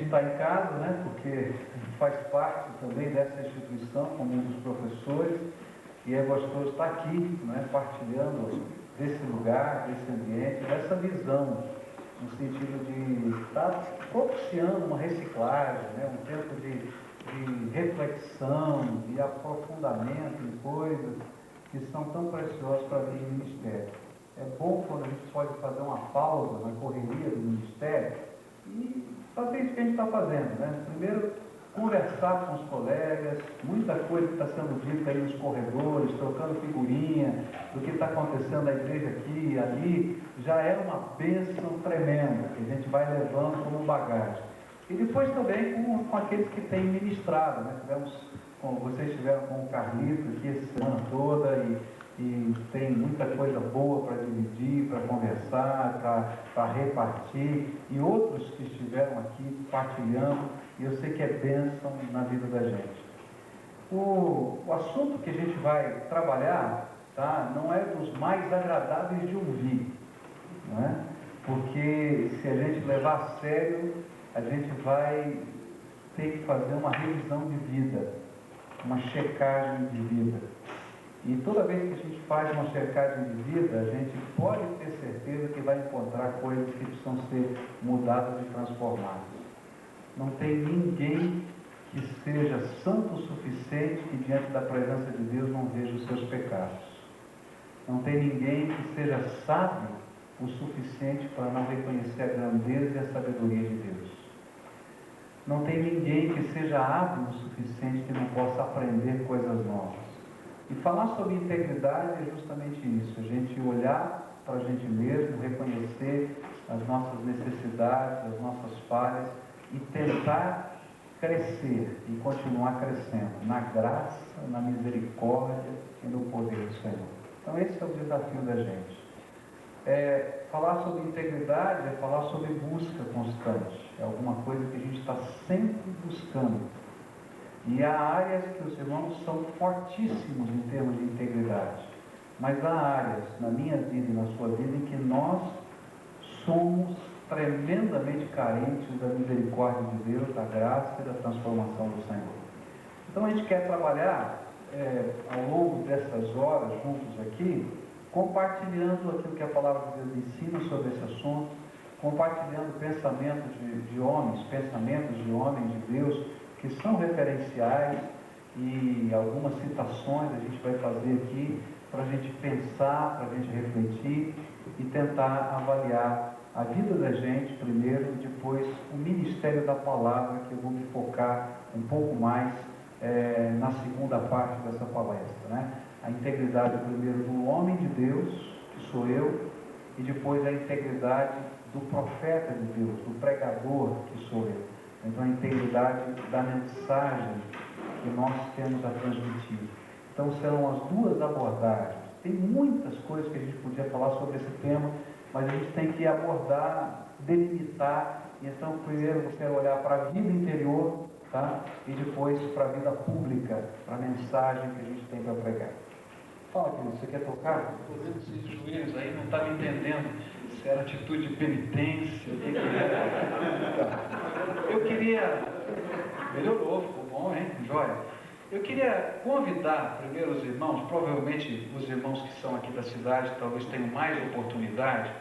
está em casa, né? Porque faz parte também dessa instituição, como um dos professores, e é gostoso estar aqui, né? Partilhando desse lugar, desse ambiente, dessa visão, no sentido de estar propiciando uma reciclagem, né? Um tempo de reflexão, de aprofundamento em coisas que são tão preciosas para a vida do ministério. É bom quando a gente pode fazer uma pausa na correria do ministério e fazer isso que a gente está fazendo, né? Primeiro, conversar com os colegas, muita coisa que está sendo dita aí nos corredores, trocando figurinha do que está acontecendo na igreja aqui e ali, já é uma bênção tremenda que a gente vai levando como bagagem. E depois também com aqueles que têm ministrado, né? Vocês estiveram com o Carlito aqui essa semana toda e tem muita coisa boa para dividir, para conversar, para repartir, e outros que estiveram aqui partilhando, e eu sei que é bênção na vida da gente. O assunto que a gente vai trabalhar, tá, não é dos mais agradáveis de ouvir, não é? Porque se a gente levar a sério, a gente vai ter que fazer uma revisão de vida, uma checagem de vida. E toda vez que a gente faz uma checagem de vida, a gente pode ter certeza que vai encontrar coisas que precisam ser mudadas e transformadas. Não tem ninguém que seja santo o suficiente que diante da presença de Deus não veja os seus pecados. Não tem ninguém que seja sábio o suficiente para não reconhecer a grandeza e a sabedoria de Deus. Não tem ninguém que seja hábil o suficiente que não possa aprender coisas novas. E falar sobre integridade é justamente isso, a gente olhar para a gente mesmo, reconhecer as nossas necessidades, as nossas falhas e tentar crescer e continuar crescendo na graça, na misericórdia e no poder do Senhor. Então esse é o desafio da gente. Falar sobre integridade é falar sobre busca constante, é alguma coisa que a gente está sempre buscando. E há áreas que os irmãos são fortíssimos em termos de integridade, mas há áreas na minha vida e na sua vida em que nós somos tremendamente carentes da misericórdia de Deus, da graça e da transformação do Senhor. Então a gente quer trabalhar ao longo dessas horas juntos aqui, compartilhando aquilo que a palavra de Deus ensina sobre esse assunto, compartilhando pensamentos de homens de Deus, que são referenciais, e algumas citações a gente vai fazer aqui para a gente pensar, para a gente refletir e tentar avaliar a vida da gente primeiro, depois o ministério da palavra, que eu vou me focar um pouco mais na segunda parte dessa palestra, né? A integridade primeiro do homem de Deus, que sou eu, e depois a integridade do profeta de Deus, do pregador, que sou eu. Então a integridade da mensagem que nós temos a transmitir. Então serão as duas abordagens. Tem muitas coisas que a gente podia falar sobre esse tema, mas a gente tem que abordar, delimitar. Então primeiro eu quero olhar para a vida interior, tá? E depois para a vida pública, para a mensagem que a gente tem para pregar. Fala, querido, você quer tocar? Estou vendo esses joelhos aí, não está me entendendo se era atitude de penitência, o que era. Eu queria... Melhorou, ficou bom, hein? Jóia. Eu queria convidar primeiro os irmãos, provavelmente os irmãos que são aqui da cidade talvez tenham mais oportunidade.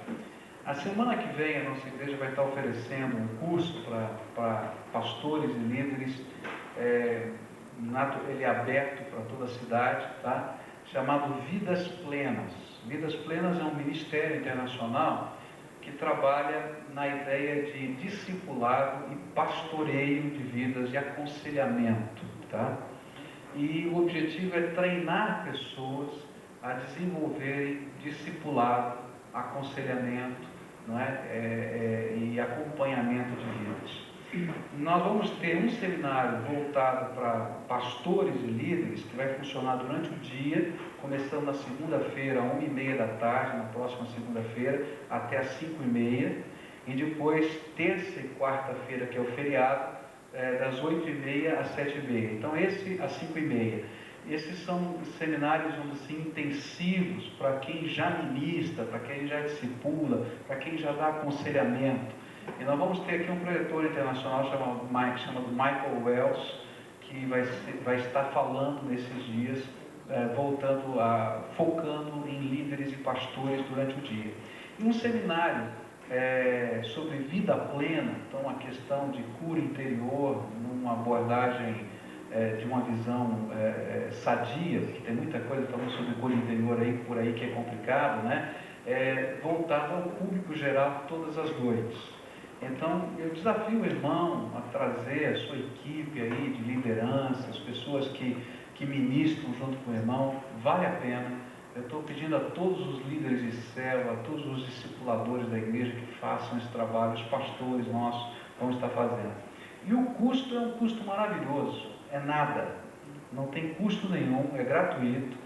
A semana que vem a nossa igreja vai estar oferecendo um curso para pastores e líderes, ele é aberto para toda a cidade, tá? Chamado Vidas Plenas. Vidas Plenas é um ministério internacional que trabalha na ideia de discipulado e pastoreio de vidas e aconselhamento, tá? E o objetivo é treinar pessoas a desenvolverem discipulado, aconselhamento, não é? E acompanhamento de vidas. Nós vamos ter um seminário voltado para pastores e líderes, que vai funcionar durante o dia, começando na segunda-feira, 1h30 da tarde, na próxima segunda-feira, até às 5h30, e depois terça e quarta-feira, que é o feriado, das 8h30 às 7h30. Então esse às 5h30. Esses são seminários, vamos assim, intensivos para quem já ministra, para quem já discipula, para quem já dá aconselhamento. E nós vamos ter aqui um preletor internacional chamado Michael Wells, que vai estar falando nesses dias, focando em líderes e pastores durante o dia. E um seminário sobre vida plena, então a questão de cura interior, numa abordagem de uma visão sadia, porque tem muita coisa falando sobre cura interior por aí que é complicado, né? Voltado ao público geral todas as noites. Então, eu desafio o irmão a trazer a sua equipe aí de liderança, as pessoas que ministram junto com o irmão, vale a pena. Eu estou pedindo a todos os líderes de célula, a todos os discipuladores da igreja que façam esse trabalho, os pastores nossos vão estar fazendo. E o custo é um custo maravilhoso, é nada, não tem custo nenhum, é gratuito.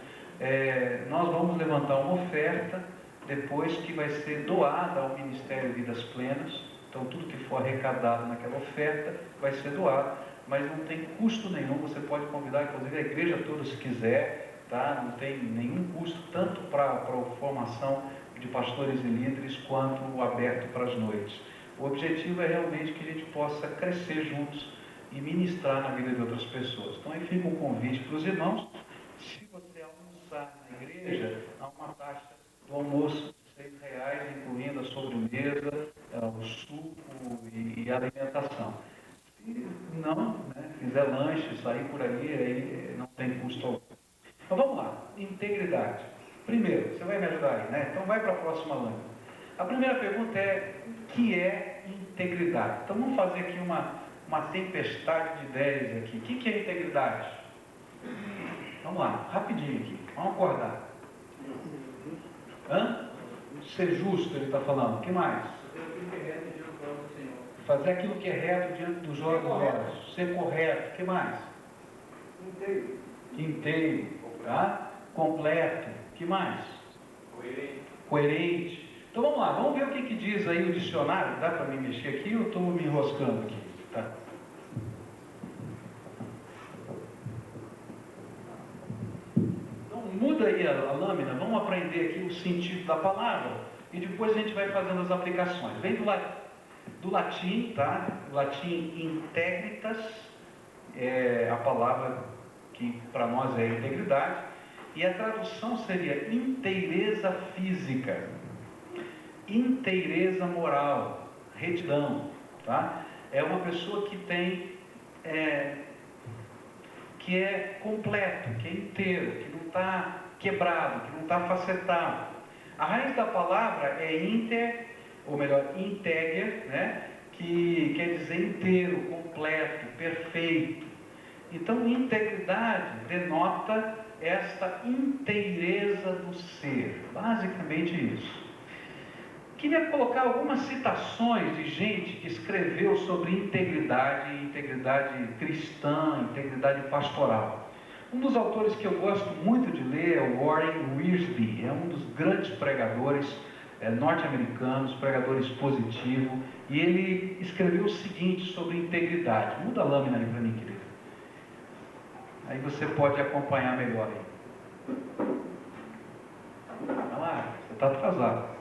Nós vamos levantar uma oferta depois que vai ser doada ao Ministério Vidas Plenas. Então tudo que for arrecadado naquela oferta vai ser doado, mas não tem custo nenhum. Você pode convidar inclusive a igreja toda se quiser, tá? Não tem nenhum custo, tanto para a formação de pastores e líderes quanto o aberto para as noites. O objetivo é realmente que a gente possa crescer juntos e ministrar na vida de outras pessoas. Então aí fica um convite para os irmãos. Se você almoçar na igreja, há uma taxa do almoço de R$6, incluindo a sobremesa, o suco e a alimentação. Se não, fizer lanche, sair por aí não tem custo algum. Então vamos lá, integridade. Primeiro, você vai me ajudar aí, né? Então vai para a próxima lâmina. A primeira pergunta é: o que é integridade? Então vamos fazer aqui uma tempestade de ideias aqui. O que é integridade? Vamos lá, rapidinho aqui, vamos acordar. Ser justo, ele está falando. O que mais? Fazer aquilo que é reto diante dos olhos. Ser correto. O que mais? Inteiro. Tá? Completo. O que mais? Coerente. Então vamos lá, vamos ver o que diz aí o dicionário. Dá para me mexer aqui ou estou me enroscando aqui? Tá. Então muda aí a lâmina, vamos aprender aqui o sentido da palavra e depois a gente vai fazendo as aplicações. Vem do latim, tá? O latim integritas é a palavra que para nós é integridade, e a tradução seria inteireza física, inteireza moral, retidão, tá? É uma pessoa que tem, que é completo, que é inteiro, que não está quebrado, que não está facetado. A raiz da palavra é inter, ou melhor, integer, né? Que quer dizer inteiro, completo, perfeito. Então, integridade denota esta inteireza do ser, basicamente isso. Queria colocar algumas citações de gente que escreveu sobre integridade cristã, integridade pastoral. Um dos autores que eu gosto muito de ler é o Warren Wiersbe, é um dos grandes pregadores norte-americanos, pregador expositivo, e ele escreveu o seguinte sobre integridade. Muda a lâmina aí para mim, querido. Aí você pode acompanhar melhor aí. Vai lá, você está atrasado.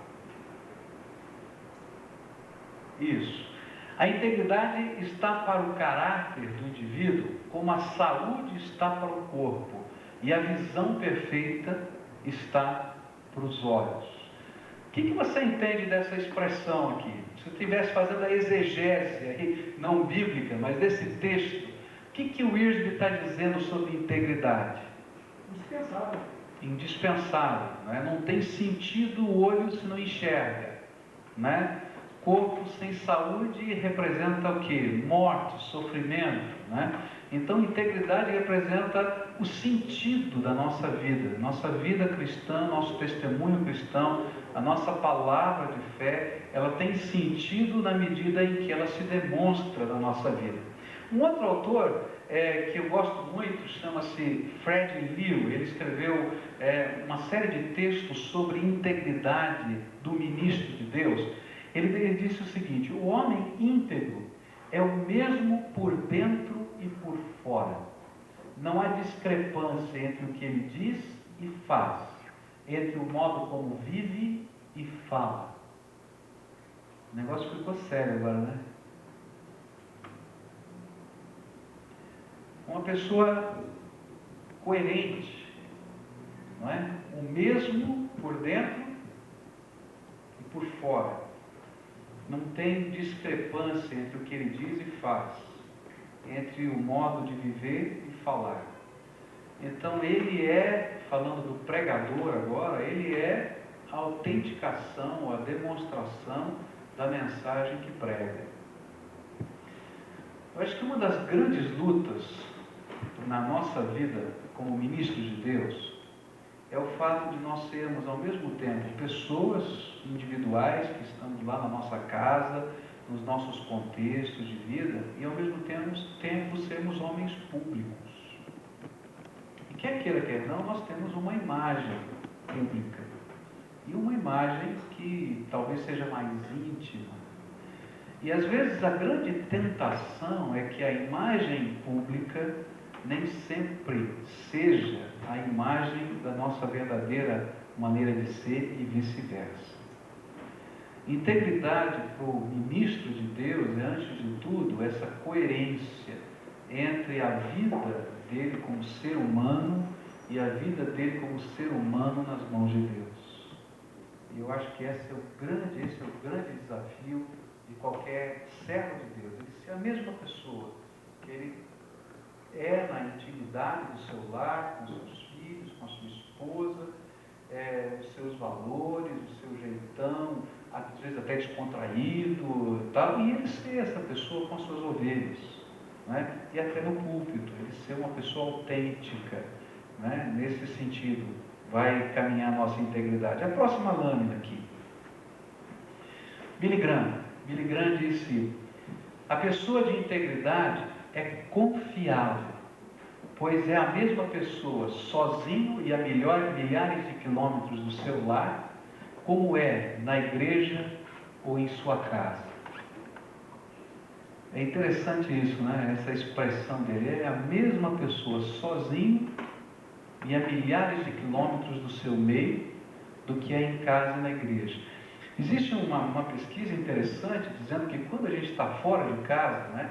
Isso. A integridade está para o caráter do indivíduo como a saúde está para o corpo e a visão perfeita está para os olhos. O que você entende dessa expressão aqui? Se eu estivesse fazendo a exegese aí, não bíblica, mas desse texto, o que o Wiersbe está dizendo sobre integridade? Indispensável. Indispensável, né? Não tem sentido o olho se não enxerga, né? Corpo sem saúde representa o quê? Morte, sofrimento, né? Então, integridade representa o sentido da nossa vida cristã, nosso testemunho cristão, a nossa palavra de fé, ela tem sentido na medida em que ela se demonstra na nossa vida. Um outro autor que eu gosto muito chama-se Fred Liu. Ele escreveu uma série de textos sobre integridade do ministro de Deus. Ele disse o seguinte: o homem íntegro é o mesmo por dentro e por fora. Não há discrepância entre o que ele diz e faz, entre o modo como vive e fala. O negócio ficou sério agora, né? Uma pessoa coerente, não é? O mesmo por dentro e por fora. Não tem discrepância entre o que ele diz e faz, entre o modo de viver e falar. Então ele é, falando do pregador agora, ele é a autenticação, a demonstração da mensagem que prega. Eu acho que uma das grandes lutas na nossa vida como ministros de Deus é o fato de nós sermos ao mesmo tempo pessoas individuais que estamos lá na nossa casa, nos nossos contextos de vida, e ao mesmo tempo sermos homens públicos. E quer queira, quer não, nós temos uma imagem pública. E uma imagem que talvez seja mais íntima. E às vezes a grande tentação é que a imagem pública nem sempre seja a imagem da nossa verdadeira maneira de ser e vice-versa. Integridade para o ministro de Deus é, antes de tudo, essa coerência entre a vida dele como ser humano e a vida dele como ser humano nas mãos de Deus. E eu acho que esse é o grande desafio de qualquer servo de Deus. Ele ser a mesma pessoa que ele é na intimidade do seu lar, com seus filhos, com a sua esposa, os seus valores, o seu jeitão, às vezes até descontraído e tal, e ele ser essa pessoa com as suas ovelhas, né? E até no púlpito, ele ser uma pessoa autêntica, né? Nesse sentido, vai caminhar a nossa integridade. A próxima lâmina aqui. Billy Graham disse: a pessoa de integridade é confiável, pois é a mesma pessoa sozinho e a milhares de quilômetros do seu lar, como é na igreja ou em sua casa. É interessante isso, né? Essa expressão dele. É a mesma pessoa sozinho e a milhares de quilômetros do seu meio, do que é em casa e na igreja. Existe uma pesquisa interessante dizendo que quando a gente está fora de casa, né?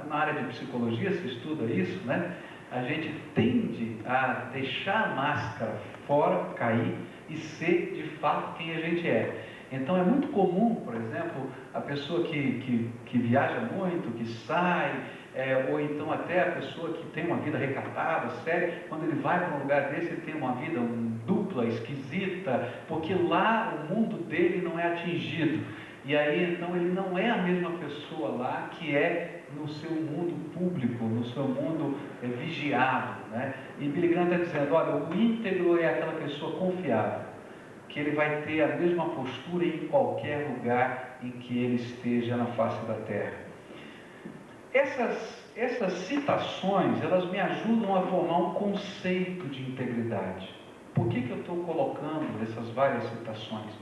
Na área de psicologia se estuda isso, né? A gente tende a deixar a máscara fora, cair e ser de fato quem a gente é. Então é muito comum, por exemplo, a pessoa que viaja muito, que sai, ou então até a pessoa que tem uma vida recatada, séria, quando ele vai para um lugar desse, ele tem uma vida dupla, esquisita, porque lá o mundo dele não é atingido. E aí então ele não é a mesma pessoa lá que é no seu mundo público, no seu mundo vigiado, né? E Billy Graham está dizendo, olha, o íntegro é aquela pessoa confiável, que ele vai ter a mesma postura em qualquer lugar em que ele esteja na face da terra. Essas citações, elas me ajudam a formar um conceito de integridade. Por que eu estou colocando essas várias citações?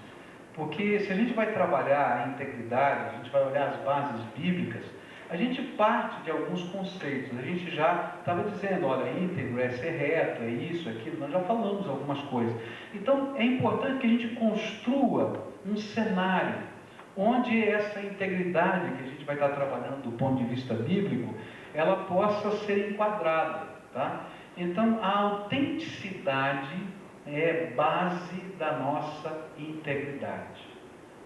Porque se a gente vai trabalhar a integridade, a gente vai olhar as bases bíblicas, a gente parte de alguns conceitos. A gente já estava dizendo, olha, íntegro é ser reto, é isso, é aquilo, nós já falamos algumas coisas. Então é importante que a gente construa um cenário onde essa integridade que a gente vai estar trabalhando do ponto de vista bíblico, ela possa ser enquadrada, tá? Então a autenticidade é base da nossa integridade.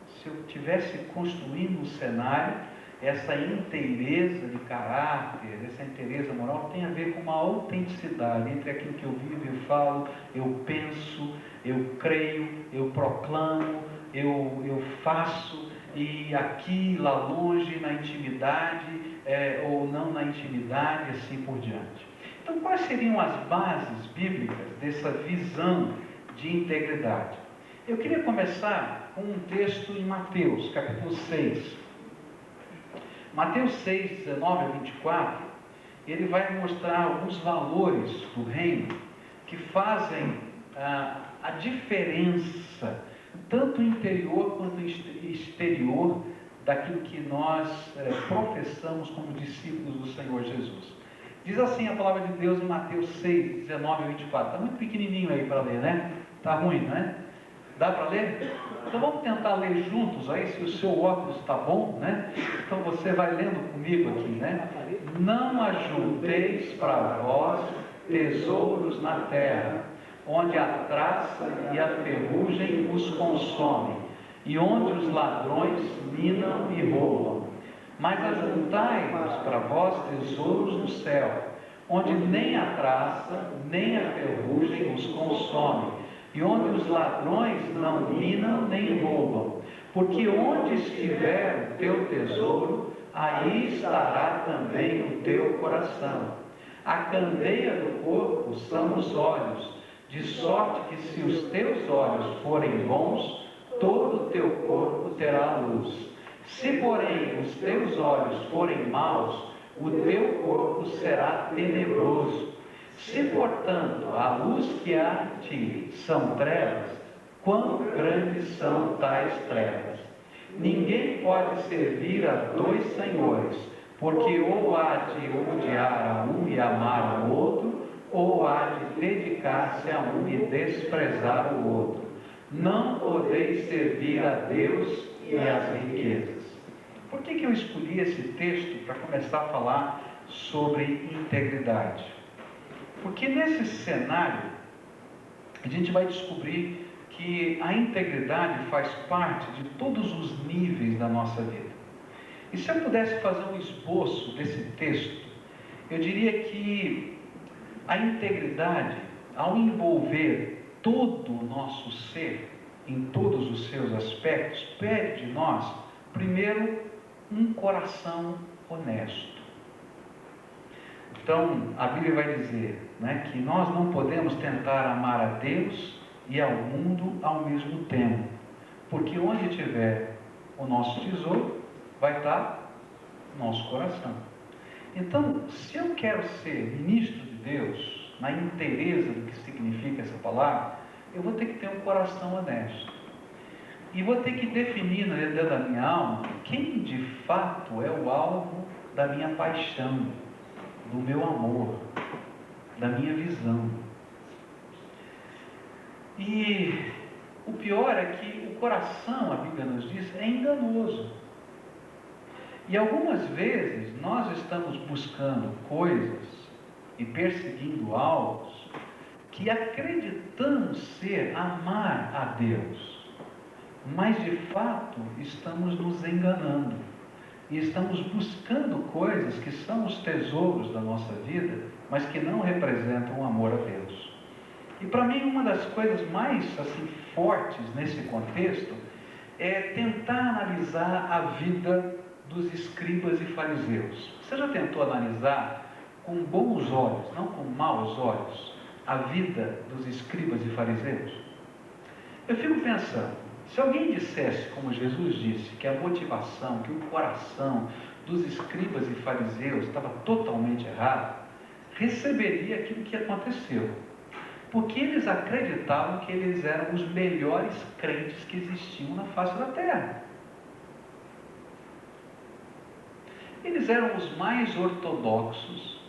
Se eu tivesse construindo um cenário, essa inteireza de caráter, essa inteireza moral tem a ver com uma autenticidade entre aquilo que eu vivo, eu falo, eu penso, eu creio, eu proclamo, eu faço, e aqui, lá longe, na intimidade, ou não na intimidade, assim por diante. Então, quais seriam as bases bíblicas dessa visão de integridade? Eu queria começar com um texto em Mateus, capítulo 6. Mateus 6, 19 a 24, ele vai mostrar alguns valores do reino que fazem a diferença, tanto interior quanto exterior, daquilo que nós professamos como discípulos do Senhor Jesus. Diz assim a palavra de Deus em Mateus 6, 19 a 24. Está muito pequenininho aí para ler, né? Está ruim, não é? Dá para ler? Então vamos tentar ler juntos aí, se o seu óculos está bom, né? Então você vai lendo comigo aqui, né? Não ajunteis para vós tesouros na terra, onde a traça e a ferrugem os consomem, e onde os ladrões minam e roubam. Mas ajuntai-vos para vós tesouros no céu, onde nem a traça, nem a ferrugem os consome, e onde os ladrões não minam nem roubam. Porque onde estiver o teu tesouro, aí estará também o teu coração. A candeia do corpo são os olhos, de sorte que se os teus olhos forem bons, todo o teu corpo terá luz. Se, porém, os teus olhos forem maus, o teu corpo será tenebroso. Se, portanto, a luz que há em ti são trevas, quão grandes são tais trevas? Ninguém pode servir a dois senhores, porque ou há de odiar a um e amar ao outro, ou há de dedicar-se a um e desprezar o outro. Não podeis servir a Deus e às riquezas. Por que eu escolhi esse texto para começar a falar sobre integridade? Porque nesse cenário a gente vai descobrir que a integridade faz parte de todos os níveis da nossa vida. E se eu pudesse fazer um esboço desse texto, eu diria que a integridade, ao envolver todo o nosso ser, em todos os seus aspectos, pede de nós, primeiro, um coração honesto. Então, a Bíblia vai dizer, né, que nós não podemos tentar amar a Deus e ao mundo ao mesmo tempo, porque onde tiver o nosso tesouro, vai estar o nosso coração. Então, se eu quero ser ministro de Deus, na inteireza do que significa essa palavra, eu vou ter que ter um coração honesto. E vou ter que definir dentro da minha alma quem de fato é o alvo da minha paixão, do meu amor, da minha visão. E o pior é que o coração, a Bíblia nos diz, é enganoso. E algumas vezes nós estamos buscando coisas e perseguindo alvos que acreditamos ser amar a Deus. Mas de fato estamos nos enganando e estamos buscando coisas que são os tesouros da nossa vida, mas que não representam o amor a Deus. E para mim uma das coisas mais fortes nesse contexto é tentar analisar a vida dos escribas e fariseus. Você já tentou analisar com bons olhos, não com maus olhos, a vida dos escribas e fariseus? Eu fico pensando, se alguém dissesse, como Jesus disse, que a motivação, que o coração dos escribas e fariseus estava totalmente errado, receberia aquilo que aconteceu. Porque eles acreditavam que eles eram os melhores crentes que existiam na face da terra. Eles eram os mais ortodoxos,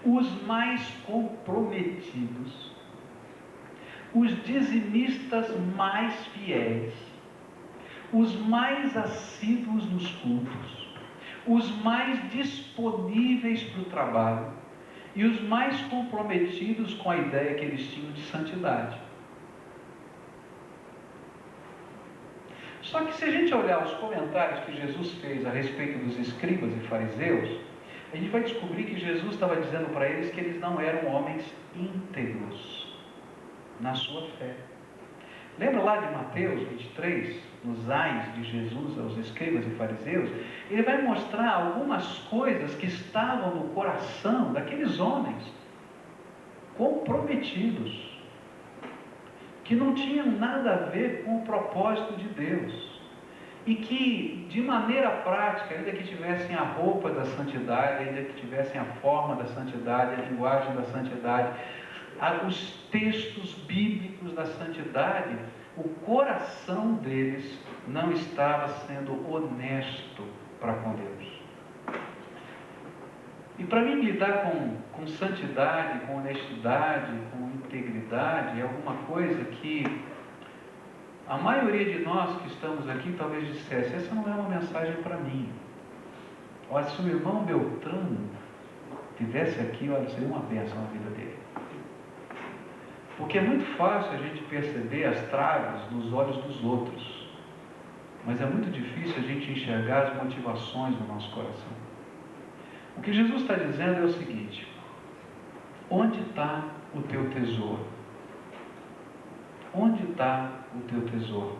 os mais comprometidos, os dizimistas mais fiéis, os mais assíduos nos cultos, os mais disponíveis para o trabalho e os mais comprometidos com a ideia que eles tinham de santidade. Só que se a gente olhar os comentários que Jesus fez a respeito dos escribas e fariseus, a gente vai descobrir que Jesus estava dizendo para eles que eles não eram homens íntegros na sua fé. Lembra lá de Mateus 23, nos ais de Jesus aos escribas e fariseus? Ele vai mostrar algumas coisas que estavam no coração daqueles homens comprometidos, que não tinham nada a ver com o propósito de Deus, e que de maneira prática, ainda que tivessem a roupa da santidade, ainda que tivessem a forma da santidade, a linguagem da santidade, os textos bíblicos da santidade, o coração deles não estava sendo honesto para com Deus. E para mim lidar com santidade, com honestidade, com integridade, é alguma coisa que A maioria de nós que estamos aqui talvez dissesse, essa não é uma mensagem para mim. Olha, se o irmão Beltrano estivesse aqui, olha, seria uma bênção na vida dele. Porque é muito fácil a gente perceber as traves nos olhos dos outros, mas é muito difícil a gente enxergar as motivações do nosso coração. O que Jesus está dizendo é o seguinte: onde está o teu tesouro? Onde está o teu tesouro?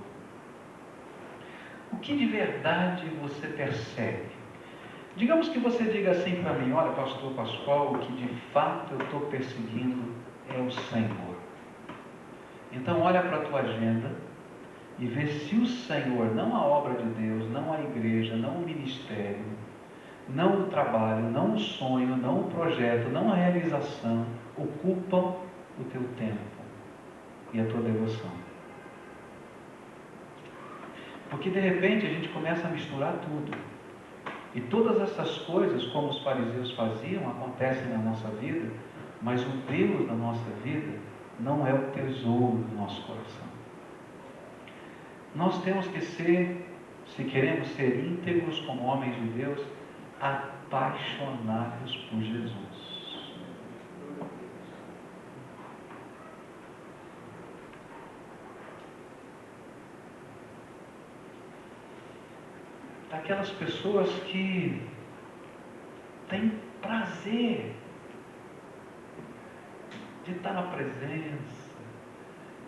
O que de verdade você percebe? Digamos que você diga assim para mim: olha, pastor Pascoal, o que de fato eu estou perseguindo é o Senhor. Então olha para a tua agenda e vê se o Senhor, não a obra de Deus, não a igreja, não o ministério, não o trabalho, não o sonho, não o projeto, não a realização, ocupam o teu tempo e a tua devoção. Porque de repente a gente começa a misturar tudo. E todas essas coisas, como os fariseus faziam, acontecem na nossa vida, mas o Deus da nossa vida não é o tesouro do nosso coração. Nós temos que ser, se queremos ser íntegros como homens de Deus, apaixonados por Jesus. Aquelas pessoas que têm prazer de estar na presença,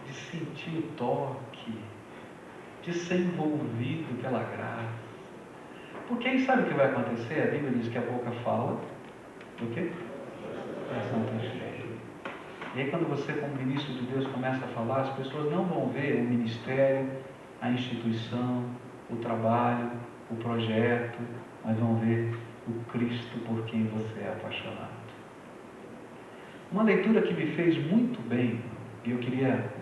de sentir o toque, de ser envolvido pela graça. Porque aí sabe o que vai acontecer? A Bíblia diz que a boca fala do quê? O coração está cheio. E aí quando você, como ministro de Deus, começa a falar, as pessoas não vão ver o ministério, a instituição, o trabalho, o projeto, mas vão ver o Cristo por quem você é apaixonado. Uma leitura que me fez muito bem, e eu queria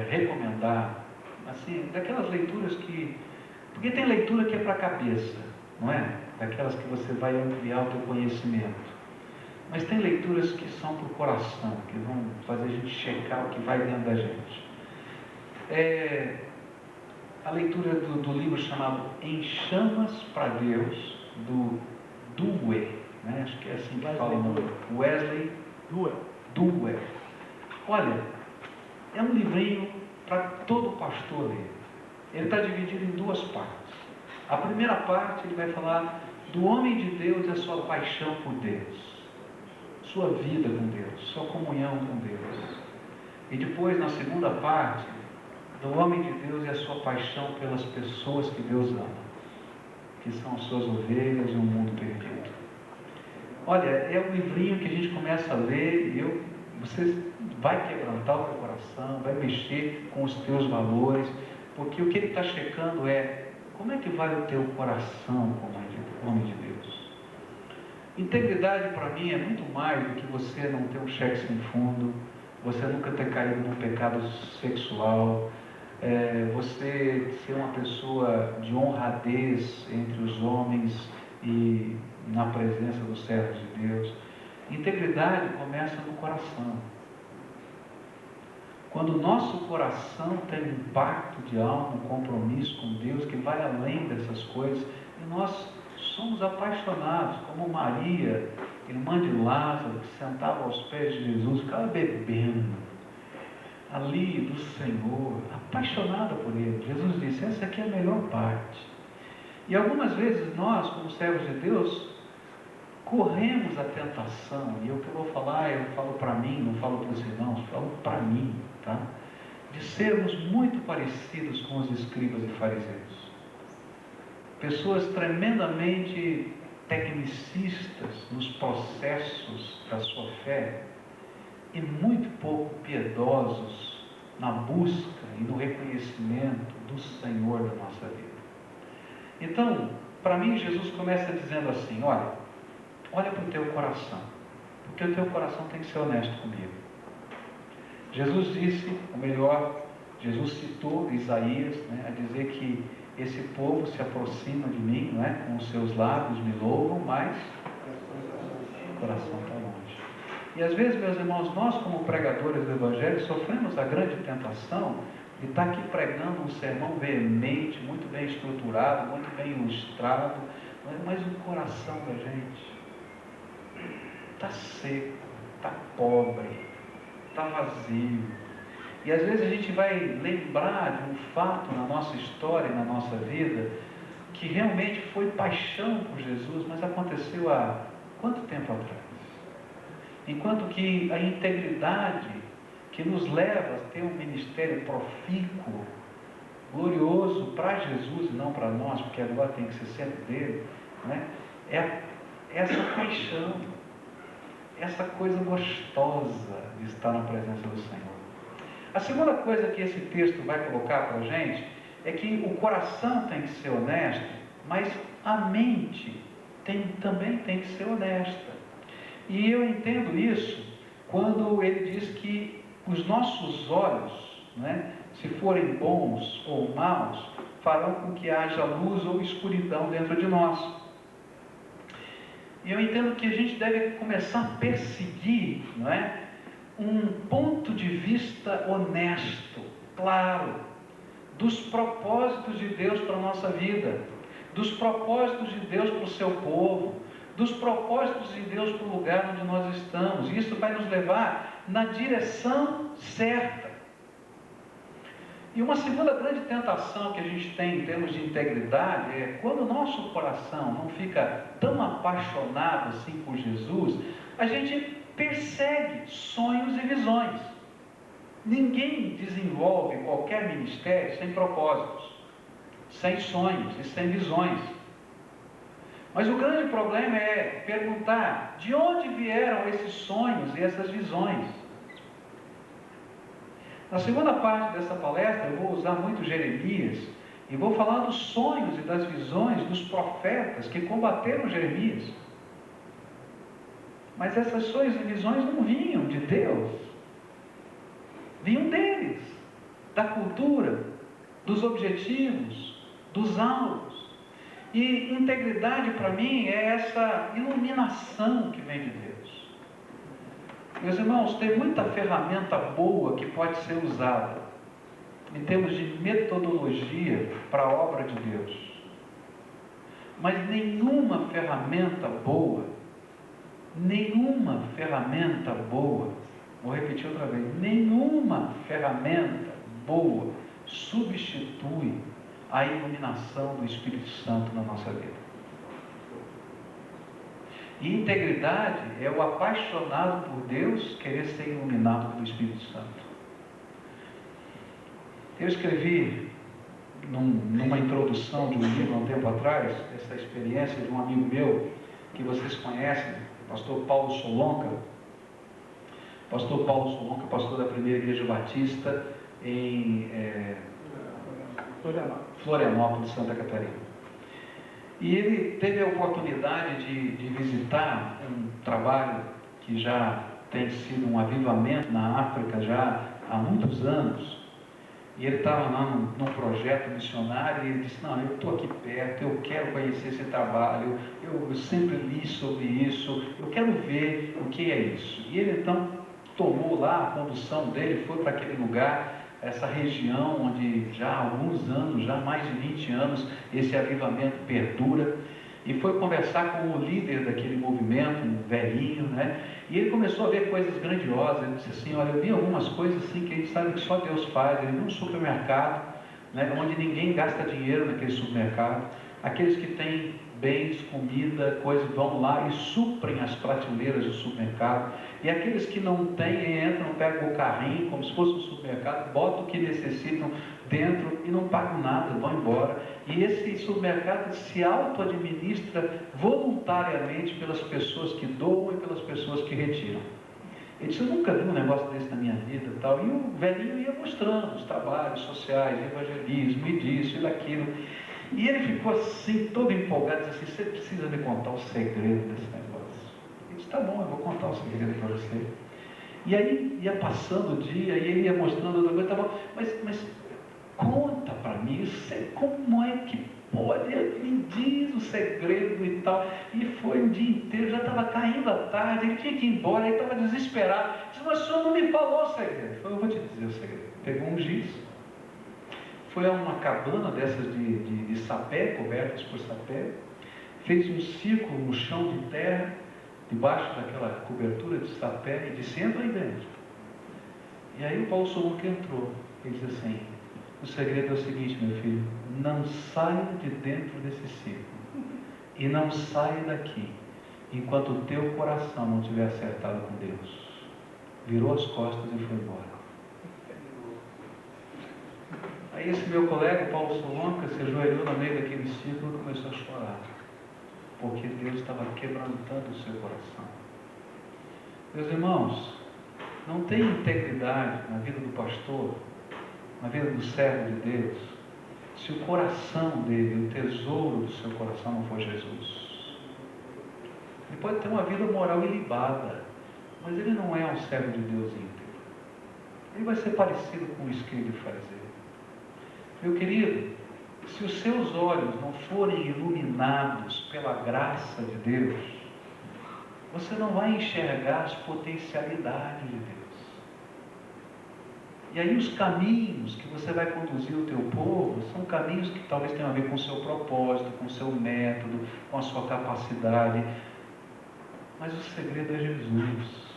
recomendar, assim, daquelas leituras que... Porque tem leitura que é para a cabeça, não é? Daquelas que você vai ampliar o teu conhecimento. Mas tem leituras que são para o coração, que vão fazer a gente checar o que vai dentro da gente. A leitura do livro chamado Em Chamas para Deus, do Dewey, né? Acho que é assim que fala o nome. Wesley Dewey. Olha, é um livrinho para todo pastor ler. Ele está dividido em duas partes. A primeira parte ele vai falar do homem de Deus e a sua paixão por Deus, sua vida com Deus, sua comunhão com Deus. E depois, na segunda parte, do homem de Deus e a sua paixão pelas pessoas que Deus ama, que são as suas ovelhas e o mundo perdido. Olha, é um livrinho que a gente começa a ler e você vai quebrantar o teu coração, vai mexer com os teus valores, porque o que ele está checando é como é que vai o teu coração como homem de Deus. Integridade para mim é muito mais do que você não ter um cheque sem fundo, você nunca ter caído num pecado sexual, você ser uma pessoa de honradez entre os homens e na presença dos servos de Deus. Integridade começa no coração. Quando o nosso coração tem um pacto de alma, um compromisso com Deus que vai além dessas coisas, e nós somos apaixonados, como Maria, irmã de Lázaro, que sentava aos pés de Jesus, ficava bebendo ali do Senhor, apaixonada por Ele. Jesus disse, essa aqui é a melhor parte. E algumas vezes nós, como servos de Deus, corremos a tentação, e o que eu vou falar, eu falo para mim, não falo para os irmãos, falo para mim, tá? De sermos muito parecidos com os escribas e fariseus. Pessoas tremendamente tecnicistas nos processos da sua fé e muito pouco piedosos na busca e no reconhecimento do Senhor da nossa vida. Então, para mim, Jesus começa dizendo assim, olha para o teu coração, porque o teu coração tem que ser honesto comigo. Jesus disse, ou melhor, Jesus citou Isaías, né, a dizer que esse povo se aproxima de mim, não é? Com os seus lábios me louvam, mas o coração está longe. E às vezes, meus irmãos, nós como pregadores do Evangelho sofremos a grande tentação de estar aqui pregando um sermão veemente, muito bem estruturado, muito bem ilustrado, mas o coração da gente está seco, está pobre, está vazio. E às vezes a gente vai lembrar de um fato na nossa história, na nossa vida, que realmente foi paixão por Jesus, mas aconteceu há quanto tempo atrás? Enquanto que a integridade que nos leva a ter um ministério profícuo, glorioso para Jesus e não para nós, porque agora tem que ser sempre dele, né? É essa paixão, essa coisa gostosa de estar na presença do Senhor. A segunda coisa que esse texto vai colocar para a gente é que o coração tem que ser honesto, mas a mente também tem que ser honesta. E eu entendo isso quando ele diz que os nossos olhos, né, se forem bons ou maus, farão com que haja luz ou escuridão dentro de nós. E eu entendo que a gente deve começar a perseguir, não é, um ponto de vista honesto, claro, dos propósitos de Deus para a nossa vida, dos propósitos de Deus para o seu povo, dos propósitos de Deus para o lugar onde nós estamos. Isso vai nos levar na direção certa. E uma segunda grande tentação que a gente tem em termos de integridade é quando o nosso coração não fica tão apaixonado assim por Jesus, a gente persegue sonhos e visões. Ninguém desenvolve qualquer ministério sem propósitos, sem sonhos e sem visões. Mas o grande problema é perguntar de onde vieram esses sonhos e essas visões. Na segunda parte dessa palestra eu vou usar muito Jeremias e vou falar dos sonhos e das visões dos profetas que combateram Jeremias. Mas essas sonhos e visões não vinham de Deus, vinham deles, da cultura, dos objetivos, dos alvos. E integridade para mim é essa iluminação que vem de Deus. Meus irmãos, tem muita ferramenta boa que pode ser usada em termos de metodologia para a obra de Deus. Mas nenhuma ferramenta boa, vou repetir outra vez, nenhuma ferramenta boa substitui a iluminação do Espírito Santo na nossa vida. E integridade é o apaixonado por Deus querer ser iluminado pelo Espírito Santo. Eu escrevi numa introdução de um livro há um tempo atrás, essa experiência de um amigo meu, que vocês conhecem, o pastor Paulo Solonca. Pastor Paulo Solonca, pastor da Primeira Igreja Batista em Florianópolis, Santa Catarina. E ele teve a oportunidade de visitar um trabalho que já tem sido um avivamento na África já há muitos anos. E ele estava lá num projeto missionário e ele disse, não, eu estou aqui perto, eu quero conhecer esse trabalho, eu sempre li sobre isso, eu quero ver o que é isso. E ele então tomou lá a condução dele, foi para aquele lugar, essa região onde já há alguns anos, já há mais de 20 anos, esse avivamento perdura, e foi conversar com o líder daquele movimento, um velhinho, né? E ele começou a ver coisas grandiosas. Ele disse assim, olha, eu vi algumas coisas assim que a gente sabe que só Deus faz. Ele viu um supermercado, né, onde ninguém gasta dinheiro naquele supermercado. Aqueles que têm bens, comida, coisas, vão lá e suprem as prateleiras do supermercado. E aqueles que não têm, entram, pegam o carrinho, como se fosse um supermercado, botam o que necessitam dentro e não pagam nada, vão embora. E esse supermercado se auto-administra voluntariamente pelas pessoas que doam e pelas pessoas que retiram. Ele disse, eu nunca vi um negócio desse na minha vida e tal. E o velhinho ia mostrando os trabalhos sociais, evangelismo, e disso e daquilo. E ele ficou assim, todo empolgado, disse assim, você precisa me contar o segredo desse negócio. Ele disse, tá bom, eu vou contar o segredo para você. E aí ia passando o dia, e ele ia mostrando outra coisa, tá bom, mas conta para mim, como é que pode, me diz o segredo e tal. E foi o dia inteiro, já estava caindo a tarde, ele tinha que ir embora, ele estava desesperado. Disse, mas o senhor não me falou o segredo. Eu falei, eu vou te dizer o segredo. Pegou um giz, foi a uma cabana dessas de sapé, cobertas por sapé, fez um círculo no chão de terra, debaixo daquela cobertura de sapé, e disse: entra aí dentro. E aí o Paulo Solon que entrou, ele disse assim: o segredo é o seguinte, meu filho, não saia de dentro desse círculo, e não saia daqui, enquanto o teu coração não estiver acertado com Deus. Virou as costas e foi embora. Aí esse meu colega, Paulo Solon, se ajoelhou no meio daquele círculo e começou a chorar, porque Deus estava quebrantando o seu coração. Meus irmãos, não tem integridade na vida do pastor, na vida do servo de Deus, se o coração dele, o tesouro do seu coração não for Jesus. Ele pode ter uma vida moral ilibada, mas ele não é um servo de Deus íntegro. Ele vai ser parecido com o escriba e fariseu. Meu querido, se os seus olhos não forem iluminados pela graça de Deus, você não vai enxergar as potencialidades de Deus. E aí os caminhos que você vai conduzir o teu povo são caminhos que talvez tenham a ver com o seu propósito, com o seu método, com a sua capacidade. Mas o segredo é Jesus.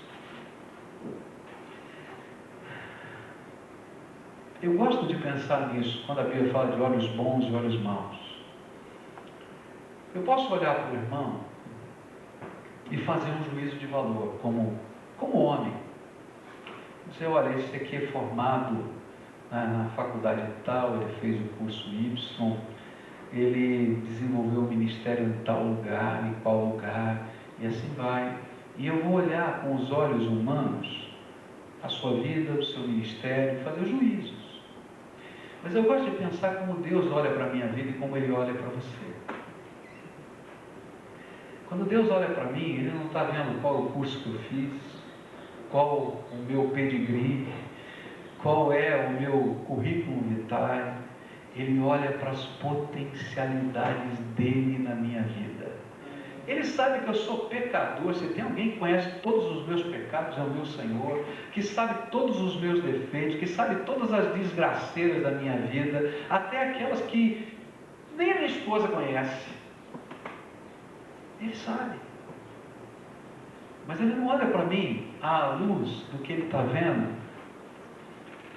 Eu gosto de pensar nisso, quando a Bíblia fala de olhos bons e olhos maus. Eu posso olhar para o irmão e fazer um juízo de valor, como homem. Dizer: olha, esse aqui é formado na faculdade tal, ele fez o curso Y, ele desenvolveu o ministério em tal lugar, em qual lugar, e assim vai. E eu vou olhar com os olhos humanos a sua vida, o seu ministério, fazer juízos. Mas eu gosto de pensar como Deus olha para a minha vida e como Ele olha para você. Quando Deus olha para mim, Ele não está vendo qual o curso que eu fiz, qual o meu pedigree, qual é o meu currículo vitae. Ele olha para as potencialidades dele na minha vida. Ele sabe que eu sou pecador. Se tem alguém que conhece todos os meus pecados, é o meu Senhor, que sabe todos os meus defeitos, que sabe todas as desgraceiras da minha vida, até aquelas que nem a minha esposa conhece. Ele sabe. Mas Ele não olha para mim à luz do que Ele está vendo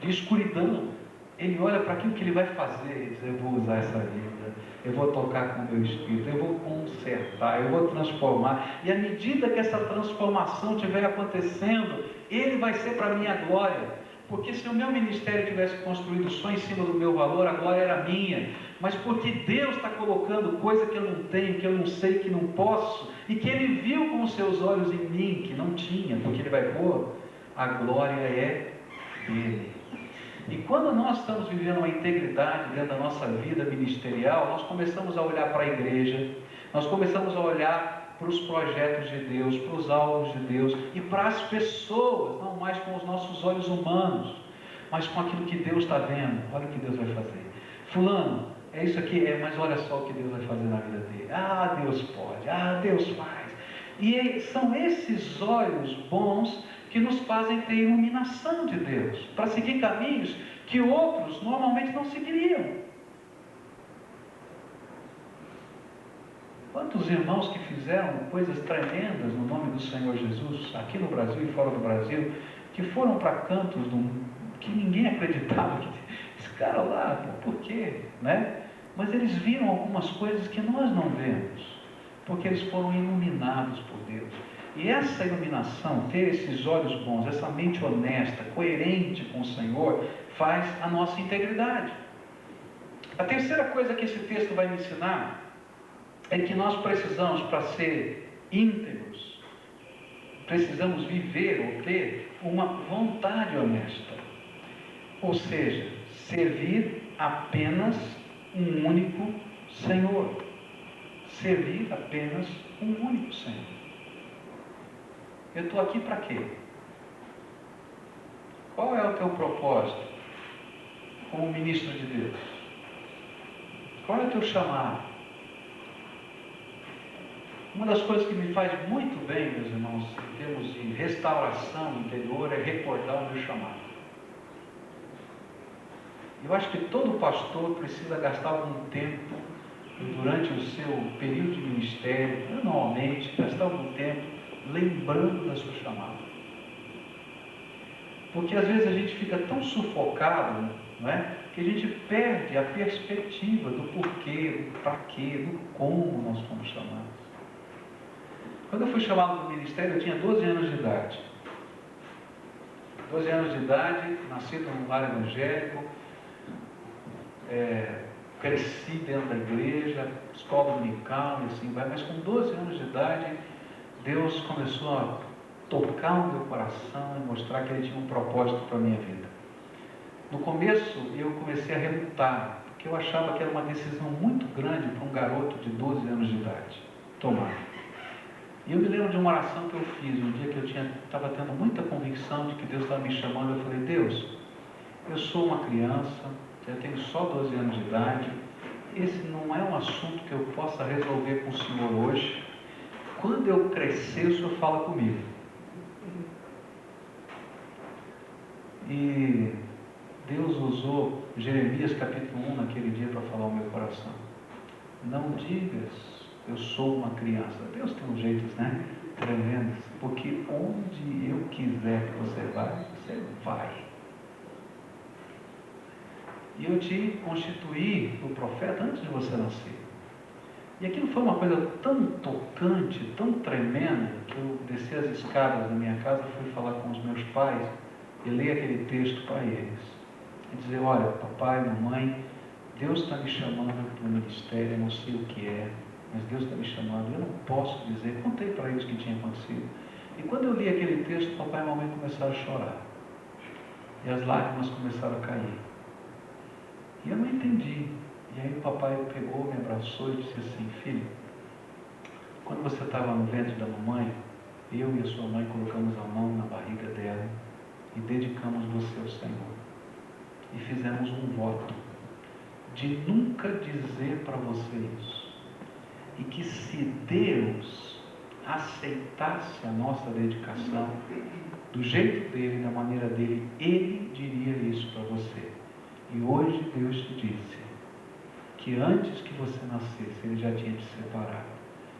de escuridão. Ele olha para aquilo que Ele vai fazer e diz: eu vou usar essa vida, eu vou tocar com o meu espírito, eu vou consertar, eu vou transformar. E à medida que essa transformação estiver acontecendo, Ele vai ser para a minha glória. Porque se o meu ministério tivesse construído só em cima do meu valor, a glória era minha. Mas porque Deus está colocando coisa que eu não tenho, que eu não sei, que não posso, e que Ele viu com os seus olhos em mim, que não tinha, porque Ele vai pôr, a glória é dele. E quando nós estamos vivendo uma integridade dentro da nossa vida ministerial, nós começamos a olhar para a igreja, nós começamos a olhar para os projetos de Deus, para os alvos de Deus e para as pessoas, não mais com os nossos olhos humanos, mas com aquilo que Deus está vendo. Olha o que Deus vai fazer. Fulano, é isso aqui, mas olha só o que Deus vai fazer na vida dele. Ah, Deus pode, Deus faz. E são esses olhos bons que nos fazem ter iluminação de Deus, para seguir caminhos que outros normalmente não seguiriam. Quantos irmãos que fizeram coisas tremendas no nome do Senhor Jesus, aqui no Brasil e fora do Brasil, que foram para cantos que ninguém acreditava, que esse cara lá, por quê? Né? Mas eles viram algumas coisas que nós não vemos, porque eles foram iluminados por Deus. E essa iluminação, ter esses olhos bons, essa mente honesta, coerente com o Senhor, faz a nossa integridade. A terceira coisa que esse texto vai me ensinar é que nós precisamos, para ser íntegros, precisamos viver ou ter uma vontade honesta. Ou seja, servir apenas um único Senhor. Servir apenas um único Senhor. Eu estou aqui para quê? Qual é o teu propósito como ministro de Deus? Qual é o teu chamado? Uma das coisas que me faz muito bem, meus irmãos, em termos de restauração interior, é recordar o meu chamado. Eu acho que todo pastor precisa gastar algum tempo durante o seu período de ministério, anualmente, gastar algum tempo lembrando da sua chamada. Porque às vezes a gente fica tão sufocado, não é? Que a gente perde a perspectiva do porquê, do para quê, do como nós fomos chamados. Quando eu fui chamado para o ministério, eu tinha 12 anos de idade. 12 anos de idade, nascido num lar evangélico, cresci dentro da igreja, escola dominical e assim vai, mas com 12 anos de idade, Deus começou a tocar o meu coração e mostrar que Ele tinha um propósito para a minha vida. No começo, eu comecei a relutar, porque eu achava que era uma decisão muito grande para um garoto de 12 anos de idade tomar. E eu me lembro de uma oração que eu fiz, um dia que eu estava tendo muita convicção de que Deus estava me chamando. Eu falei: Deus, eu sou uma criança, eu tenho só 12 anos de idade, esse não é um assunto que eu possa resolver com o Senhor hoje. Quando eu crescer, o Senhor fala comigo. E Deus usou Jeremias capítulo 1 naquele dia para falar ao meu coração. Não digas, eu sou uma criança. Deus tem um jeito, né? Tremendos. Porque onde eu quiser que você vai. E eu te constituí o profeta antes de você nascer. E aquilo foi uma coisa tão tocante, tão tremenda, que eu desci as escadas da minha casa, fui falar com os meus pais e ler aquele texto para eles. E dizer: olha, papai, mamãe, Deus está me chamando para o ministério, eu não sei o que é, mas Deus está me chamando, eu não posso dizer. Contei para eles o que tinha acontecido. E quando eu li aquele texto, papai e mamãe começaram a chorar. E as lágrimas começaram a cair. E eu não entendi. E aí o papai pegou, me abraçou e disse assim: filho, quando você estava no ventre da mamãe, eu e a sua mãe colocamos a mão na barriga dela e dedicamos você ao Senhor. E fizemos um voto de nunca dizer para você isso. E que se Deus aceitasse a nossa dedicação, do jeito dele, da maneira dele, Ele diria isso para você. E hoje Deus te disse que antes que você nascesse, Ele já tinha te separado.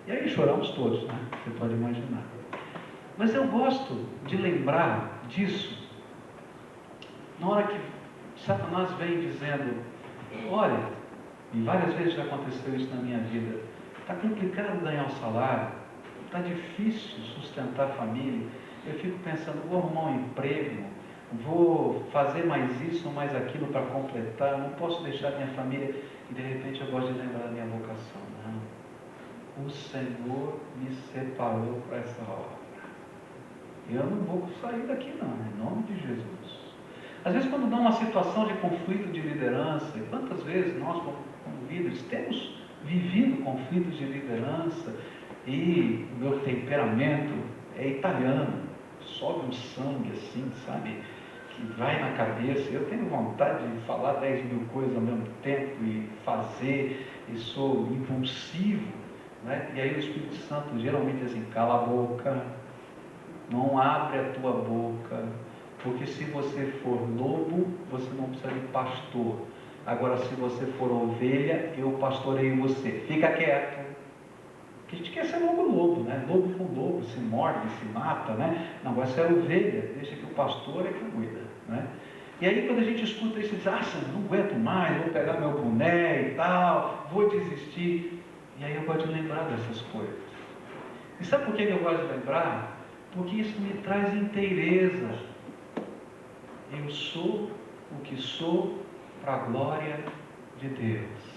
E aí choramos todos, né? Você pode imaginar. Mas eu gosto de lembrar disso na hora que Satanás vem dizendo: olha, e várias vezes já aconteceu isso na minha vida, está complicado ganhar o salário, está difícil sustentar a família. Eu fico pensando: vou arrumar um emprego, vou fazer mais isso ou mais aquilo para completar, não posso deixar minha família. E de repente eu gosto de lembrar da minha vocação. Não, o Senhor me separou para essa obra. Eu não vou sair daqui não, em nome de Jesus. Às vezes quando dá uma situação de conflito de liderança, e quantas vezes nós como líderes temos vivido conflitos de liderança, e o meu temperamento é italiano, sobe um sangue assim, sabe, que vai na cabeça. Eu tenho vontade de falar 10 mil coisas ao mesmo tempo e fazer, e sou impulsivo, né? E aí o Espírito Santo geralmente diz assim: cala a boca, não abre a tua boca, porque se você for lobo, você não precisa de pastor. Agora, se você for ovelha, eu pastoreio você. Fica quieto. Porque a gente quer ser lobo, né? Lobo com lobo, se morde, se mata, né? Não, agora você é ovelha, deixa que o pastor é que cuida, né? E aí quando a gente escuta isso, diz: não aguento mais, vou pegar meu boné e tal, vou desistir. E aí eu gosto de lembrar dessas coisas. E sabe por que eu gosto de lembrar? Porque isso me traz inteireza. Eu sou o que sou para a glória de Deus.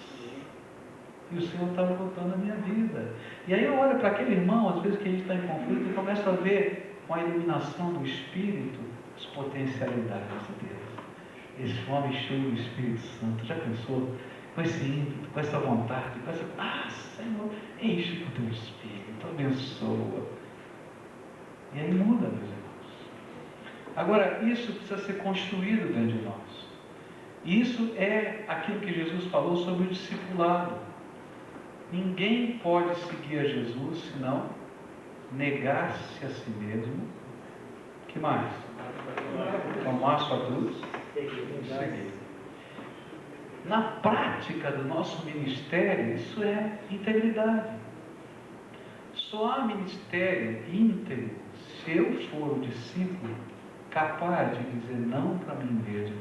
E o Senhor está lutando a minha vida. E aí eu olho para aquele irmão, às vezes que a gente está em conflito, e começo a ver, com a iluminação do Espírito, as potencialidades de Deus. Esse homem cheio do Espírito Santo, já pensou? Com esse ímpeto, com essa vontade, com essa... Senhor, enche com o teu Espírito, abençoa. E aí muda, meus irmãos. Agora, isso precisa ser construído dentro de nós. Isso é aquilo que Jesus falou sobre o discipulado. Ninguém pode seguir a Jesus se não negar-se a si mesmo. O que mais? Tomar sua cruz e seguir. na prática do nosso ministério, isso é integridade. Só há ministério íntegro se eu for o discípulo capaz de dizer não para mim mesmo,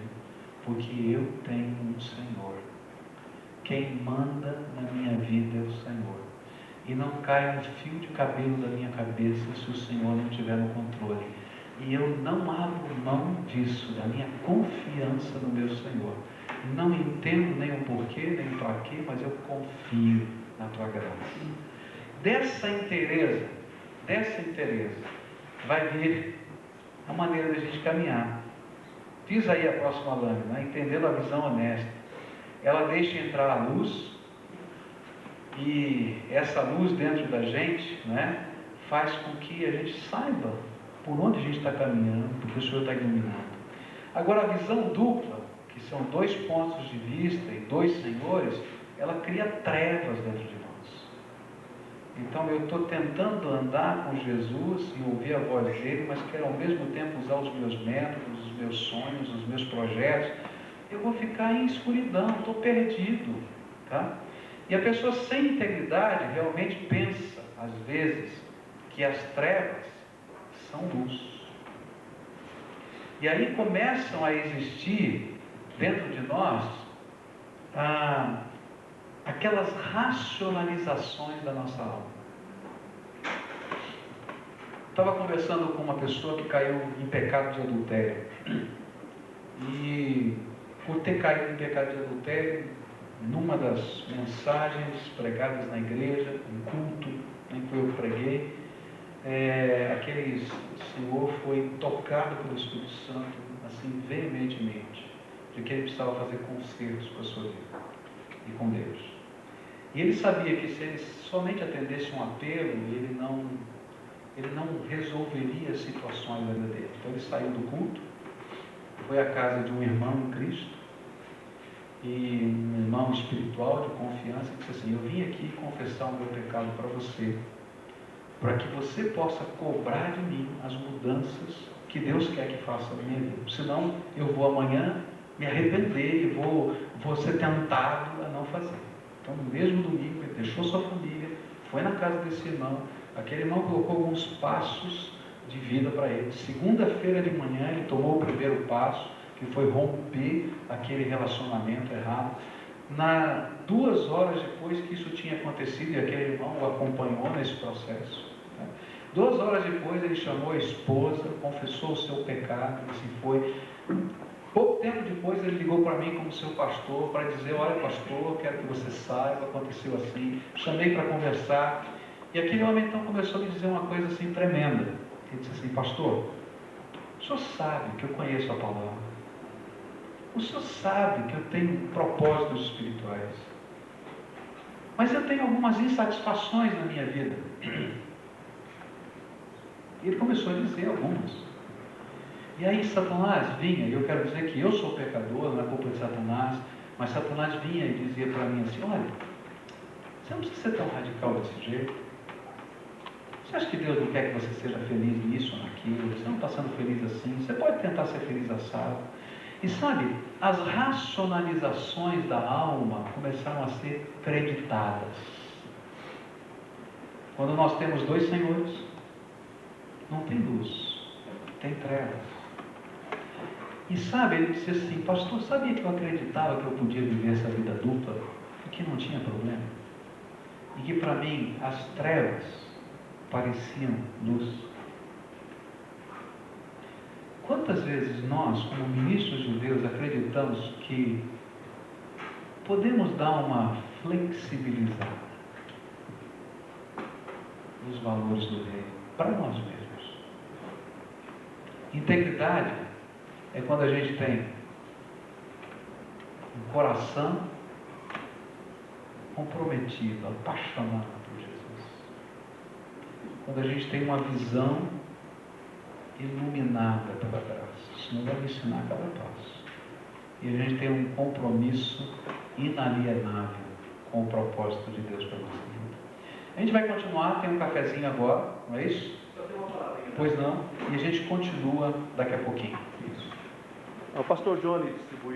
porque eu tenho um Senhor. Quem manda na minha vida é o Senhor. E não cai um fio de cabelo da minha cabeça se o Senhor não estiver no controle. E eu não abro mão disso, da minha confiança no meu Senhor. Não entendo nem o porquê, nem o para quê, mas eu confio na tua graça. Dessa inteireza vai vir a maneira da gente caminhar. Diz aí a próxima lâmina, entendendo a visão honesta. Ela deixa entrar a luz, e essa luz dentro da gente, né, faz com que a gente saiba por onde a gente está caminhando, porque o Senhor está iluminando. Agora, a visão dupla, que são dois pontos de vista e dois senhores, ela cria trevas dentro de nós. Então, eu estou tentando andar com Jesus e ouvir a voz dele, mas quero ao mesmo tempo usar os meus métodos, os meus sonhos, os meus projetos. Eu vou ficar em escuridão, estou perdido, tá? E a pessoa sem integridade realmente pensa, às vezes, que as trevas são luz. E aí começam a existir dentro de nós aquelas racionalizações da nossa alma. Estava conversando com uma pessoa que caiu em pecado de adultério. E por ter caído em pecado de adultério, numa das mensagens pregadas na igreja, em culto, em que eu preguei, aquele senhor foi tocado pelo Espírito Santo, assim, veementemente, de que ele precisava fazer concertos com a sua vida e com Deus. E ele sabia que se ele somente atendesse um apelo, ele não resolveria as situações da vida dele. Então ele saiu do culto, foi à casa de um irmão em Cristo, e um irmão espiritual de confiança, e disse assim: eu vim aqui confessar o meu pecado para você, para que você possa cobrar de mim as mudanças que Deus quer que faça na minha vida. Senão eu vou amanhã me arrepender e vou ser tentado a não fazer. Então, no mesmo domingo, ele deixou sua família, foi na casa desse irmão. Aquele irmão colocou alguns passos de vida para ele. Segunda-feira de manhã, ele tomou o primeiro passo, que foi romper aquele relacionamento errado. 2 horas depois que isso tinha acontecido, e aquele irmão o acompanhou nesse processo, 2 horas depois ele chamou a esposa, confessou o seu pecado, e assim foi. Pouco tempo depois ele ligou para mim como seu pastor, para dizer: olha pastor, quero que você saiba, aconteceu assim. Chamei para conversar, e aquele homem então começou a me dizer uma coisa assim tremenda. Ele disse assim: pastor, o senhor sabe que eu conheço a palavra, o senhor sabe que eu tenho propósitos espirituais, mas eu tenho algumas insatisfações na minha vida. E ele começou a dizer algumas. E aí Satanás vinha, e eu quero dizer que eu sou pecador, não é culpa de Satanás, mas Satanás vinha e dizia para mim assim: olha, você não precisa ser tão radical desse jeito. Você acha que Deus não quer que você seja feliz nisso ou naquilo? Você não está sendo feliz assim? Você pode tentar ser feliz assado. E sabe, as racionalizações da alma começaram a ser creditadas. Quando nós temos dois senhores, não tem luz, tem trevas. E sabe, ele disse assim: pastor, sabia que eu acreditava que eu podia viver essa vida dupla e que não tinha problema? E que para mim as trevas pareciam luz. Quantas vezes nós, como ministros de Deus, acreditamos que podemos dar uma flexibilizada nos valores do reino para nós mesmos? Integridade é quando a gente tem um coração comprometido, apaixonado por Jesus. Quando a gente tem uma visão iluminada pela graça. Isso não vai me ensinar cada passo. E a gente tem um compromisso inalienável com o propósito de Deus para nossa vida. A gente vai continuar, tem um cafezinho agora, não é isso? Pois não? E a gente continua daqui a pouquinho. Isso. O pastor Johnny distribuiu